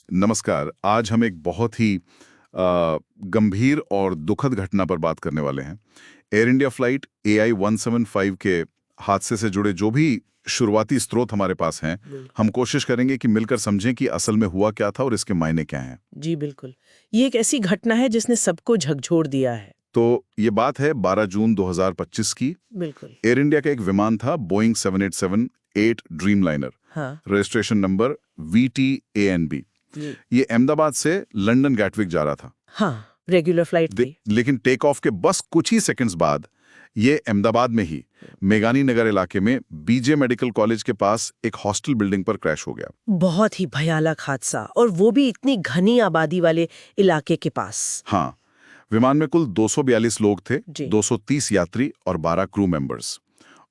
नमस्कार। आज हम एक बहुत ही गंभीर और दुखद घटना पर बात करने वाले हैं। एयर इंडिया फ्लाइट AI 175 के हादसे से जुड़े जो भी शुरुआती स्रोत हमारे पास हैं, हम कोशिश करेंगे कि मिलकर समझें कि असल में हुआ क्या था और इसके मायने क्या हैं। जी बिल्कुल। ये एक ऐसी घटना है जिसने सबको झकझोर दिया है। तो ये बात है 12 जून 2025 की। बिल्कुल। एयर इंडिया का एक विमान था बोइंग 787-8 ड्रीमलाइनर, हाँ रजिस्ट्रेशन नंबर VTANB। जी। ये अहमदाबाद से लंदन गैटविक जा रहा था। हाँ, रेगुलर फ्लाइट थी। लेकिन टेक ऑफ के बस कुछ ही सेकंड्स बाद ये अहमदाबाद में ही मेघानी नगर इलाके में BJ मेडिकल कॉलेज के पास एक हॉस्टल बिल्डिंग पर क्रैश हो गया। बहुत ही भयानक हादसा, और वो भी इतनी घनी आबादी वाले इलाके के पास। हाँ, विमान में कुल 242 लोग थे, जी। 230 यात्री और 12 क्रू मेंबर्स।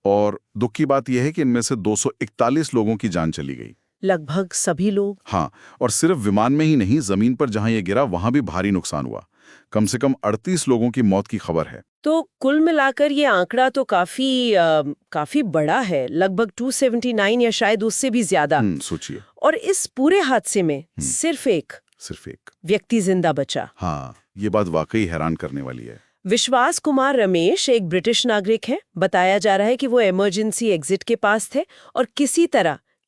और दुख की बात यह है कि इनमें से 241 लोगों की जान चली गई। लगभग सभी लोग। हाँ, और सिर्फ विमान में ही नहीं, जमीन पर जहां ये गिरा वहां भी भारी नुकसान हुआ। कम से कम 38 लोगों की मौत की खबर है। तो कुल मिलाकर ये आंकड़ा तो काफी बड़ा है, लगभग 279 या शायद उससे भी ज्यादा। सोचिए। और इस पूरे हादसे में सिर्फ एक व्यक्ति जिंदा बचा। हाँ, ये बात वाकई हैरान करने वाली है। विश्वास कुमार रमेश एक ब्रिटिश नागरिक हैं। बताया जा रहा है कि वो इमरजेंसी एग्जिट के पास थे और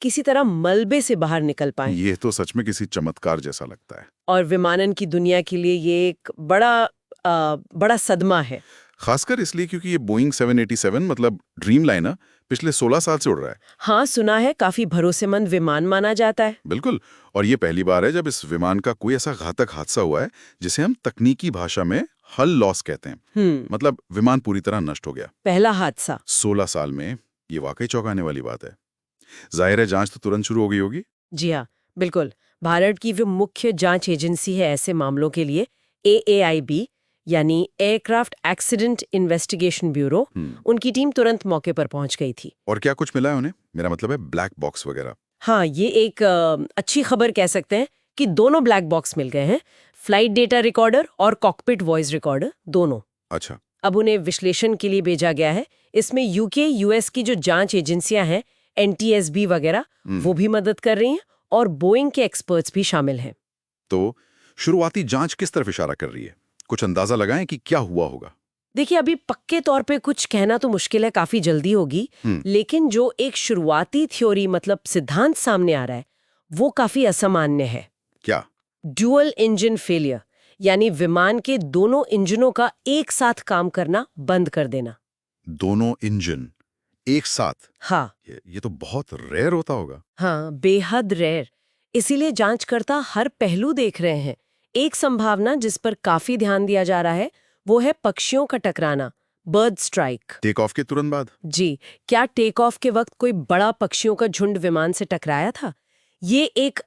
किसी तरह मलबे से बाहर निकल पाए। ये तो सच में किसी चमत्कार जैसा लगता है। और विमानन की दुनिया के लिए ये एक बड़ा सदमा है। खासकर इसलिए क्योंकि ये बोइंग 787 मतलब ड्रीमलाइनर पिछले 16 साल से उड़ रहा है। हाँ, सुना है, काफी भरोसेमंद विमान माना जाता है। बिल्कुल। और ये पहली बार है जब इस विमान का कोई ऐसा घातक हादसा हुआ है जिसे हम तकनीकी भाषा में हल लॉस कहते हैं। मतलब विमान पूरी तरह नष्ट हो गया। पहला हादसा 16 साल में, ये वाकई चौंकाने वाली बात है। जाहिर है जांच तो तुरंत शुरू हो गई होगी। जी हाँ, बिल्कुल। भारत की जो मुख्य जांच एजेंसी है ऐसे मामलों के लिए, AAIB यानी एयरक्राफ्ट एक्सीडेंट इन्वेस्टिगेशन ब्यूरो, उनकी टीम तुरंत मौके पर पहुंच गई थी। और क्या कुछ मिला है उन्हें? मेरा मतलब है ब्लैक बॉक्स वगैरह। हाँ, ये एक अच्छी खबर कह सकते हैं कि दोनों ब्लैक बॉक्स मिल गए हैं, फ्लाइट डेटा रिकॉर्डर और कॉकपिट वॉइस रिकॉर्डर, दोनों। अच्छा। अब उन्हें विश्लेषण के लिए भेजा गया है। इसमें UK, US की जो जांच एजेंसियां हैं, NTSB वगैरह, वो भी मदद कर रही हैं, और बोइंग के एक्सपर्ट्स भी शामिल हैं। तो शुरुआती जांच किस तरफ इशारा कर रही है? कुछ अंदाजा लगाएं कि क्या हुआ होगा। देखिए, अभी पक्के तौर पे कुछ कहना तो मुश्किल है, काफी जल्दी होगी। लेकिन जो एक शुरुआती थ्योरी मतलब सिद्धांत सामने आ रहा है, वो काफी असामान्य है। क्या? ड्यूअल इंजन फेलियर, यानी विमान के दोनों इंजनों का एक साथ काम करना बंद कर देना। दोनों इंजन एक साथ? हाँ। ये तो बहुत रेयर होता होगा। हाँ, बेहद रेयर। इसीलिए जांचकर्ता हर पहलू देख रहे हैं। एक संभावना जिस पर काफी ध्यान दिया जा रहा है वो है पक्षियों का टकराना, बर्ड स्ट्राइक। टेक ऑफ के तुरंत बाद? जी। क्या टेक ऑफ के वक्त कोई बड़ा पक्षियों का झुंड विमान से टकराया था? ये एक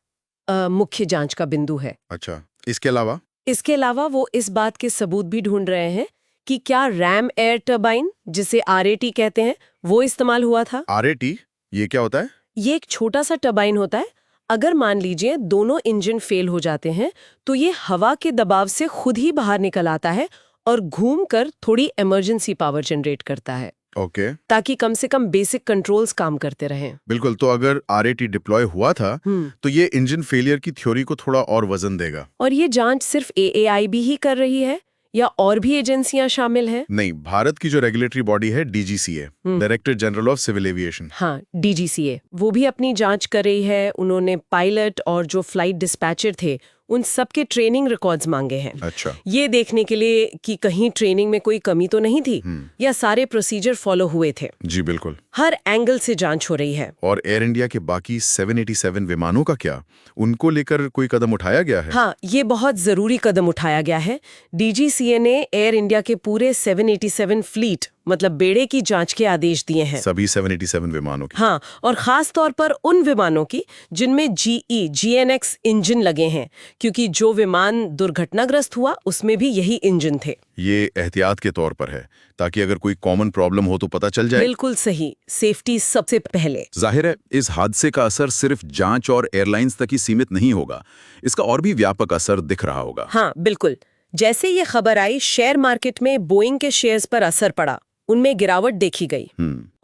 मुख्य जांच का बिंदु है। अच्छा, इसके अलावा वो इस बात के सबूत भी ढूंढ रहे हैं कि क्या रैम एयर टर्बाइन, जिसे RAT कहते हैं, वो इस्तेमाल हुआ था। RAT? ये क्या होता है? ये एक छोटा सा टर्बाइन होता है। अगर मान लीजिए दोनों इंजन फेल हो जाते हैं तो ये हवा के दबाव से खुद ही बाहर निकल आता है और घूमकर थोड़ी इमरजेंसी पावर जनरेट करता है। ओके। ताकि कम से कम बेसिक कंट्रोल्स काम करते रहें। बिल्कुल। तो अगर RAT डिप्लॉय हुआ था तो ये इंजन फेलियर की थ्योरी को थोड़ा और वजन देगा। और ये जांच सिर्फ AAIB ही कर रही है या और भी एजेंसियां शामिल हैं? नहीं, भारत की जो रेगुलेटरी बॉडी है DGCA, director general of civil aviation. हाँ, DGCA, वो भी अपनी जांच कर रही है। उन्होंने पायलट और जो फ्लाइट डिस्पैचर थे उन सबके ट्रेनिंग रिकॉर्ड्स मांगे हैं। अच्छा। ये देखने के लिए कि कहीं ट्रेनिंग में कोई कमी तो नहीं थी या सारे प्रोसीजर फॉलो हुए थे। जी बिल्कुल। हर एंगल से जांच हो रही है। और एयर इंडिया के बाकी 787 विमानों का क्या? उनको लेकर कोई कदम उठाया गया है? हाँ, ये बहुत जरूरी कदम उठाया गया है। DGCA ने एयर इंडिया के पूरे 787 फ्लीट मतलब बेड़े की जांच के आदेश दिए हैं। सभी 787 विमानों की? हाँ, और खास तौर पर उन विमानों की जिनमें GNX इंजन लगे हैं, क्योंकि जो विमान दुर्घटनाग्रस्त हुआ उसमें भी यही इंजन थे। ये एहतियात के तौर पर है ताकि अगर कोई कॉमन प्रॉब्लम हो तो पता चल जाए। बिल्कुल सही, सेफ्टी सबसे पहले। जाहिर है इस हादसे का असर सिर्फ जांच और एयरलाइंस तक ही सीमित नहीं होगा, इसका और भी व्यापक असर दिख रहा होगा। हाँ बिल्कुल। जैसे ये खबर आई, शेयर मार्केट में बोइंग के शेयर्स पर असर पड़ा। उनमें गिरावट देखी गई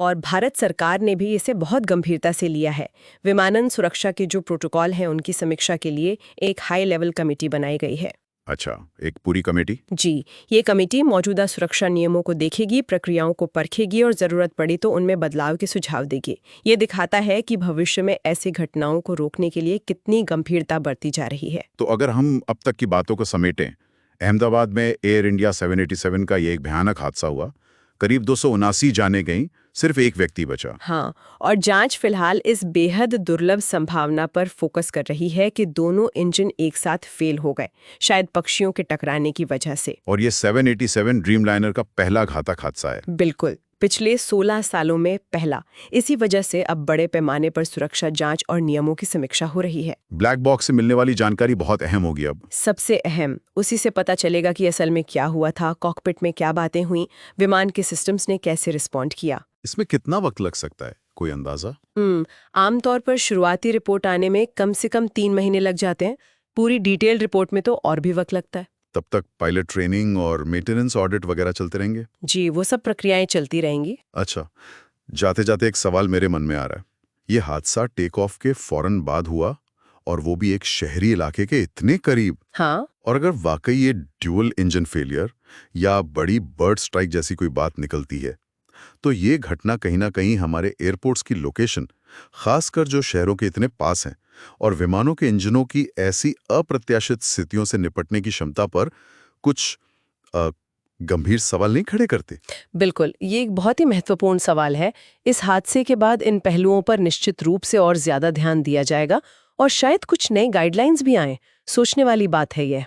और भारत सरकार ने भी इसे बहुत गंभीरता से लिया है। विमानन सुरक्षा के जो प्रोटोकॉल हैं उनकी समीक्षा के लिए एक हाई लेवल कमेटी बनाई गई है। अच्छा, एक पूरी कमेटी? जी, ये कमेटी मौजूदा सुरक्षा नियमों को देखेगी, प्रक्रियाओं को परखेगी और जरूरत पड़ी तो उनमें बदलाव के सुझाव देगी। ये दिखाता है कि भविष्य में ऐसी घटनाओं को रोकने के लिए कितनी गंभीरता बरती जा रही है। तो अगर हम अब तक की बातों को समेटें, अहमदाबाद में एयर इंडिया 787 का ये एक भयानक हादसा हुआ। करीब 279 जानें गईं, सिर्फ एक व्यक्ति बचा। हाँ, और जांच फिलहाल इस बेहद दुर्लभ संभावना पर फोकस कर रही है कि दोनों इंजन एक साथ फेल हो गए, शायद पक्षियों के टकराने की वजह से। और ये 787 ड्रीमलाइनर का पहला घातक हादसा है। बिल्कुल, पिछले 16 सालों में पहला। इसी वजह से अब बड़े पैमाने पर सुरक्षा जांच और नियमों की समीक्षा हो रही है। ब्लैक बॉक्स से मिलने वाली जानकारी बहुत अहम होगी अब। सबसे अहम, उसी से पता चलेगा कि असल में क्या हुआ था, कॉकपिट में क्या बातें हुई, विमान के सिस्टम्स ने कैसे रिस्पॉन्ड किया। इसमें कितना वक्त लग सकता है, कोई अंदाजा? आमतौर पर शुरुआती रिपोर्ट आने में कम से कम 3 महीने लग जाते हैं। पूरी डिटेल रिपोर्ट में तो और भी वक्त लगता है। तब तक पायलट ट्रेनिंग और मेंटेनेंस ऑडिट वगैरह चलते रहेंगे? जी, वो सब प्रक्रियाएं चलती रहेंगी। अच्छा, जाते जाते एक सवाल मेरे मन में आ रहा है। ये हादसा टेक ऑफ के फौरन बाद हुआ और वो भी एक शहरी इलाके के इतने करीब। हाँ, और अगर वाकई ये ड्यूल इंजन फेलियर या बड़ी बर्ड स्ट्राइक जैसी कोई बात निकलती है, तो ये घटना कहीं ना कहीं हमारे एयरपोर्ट्स की लोकेशन, खासकर जो शहरों के इतने पास हैं, और विमानों के इंजनों की ऐसी अप्रत्याशित स्थितियों से निपटने की क्षमता पर कुछ गंभीर सवाल नहीं खड़े करते? बिल्कुल, ये एक बहुत ही महत्वपूर्ण सवाल है। इस हादसे के बाद इन पहलुओं पर निश्चित रूप से और ज्यादा ध्यान दिया जाएगा और शायद कुछ नए गाइडलाइंस भी आएं। सोचने वाली बात है ये।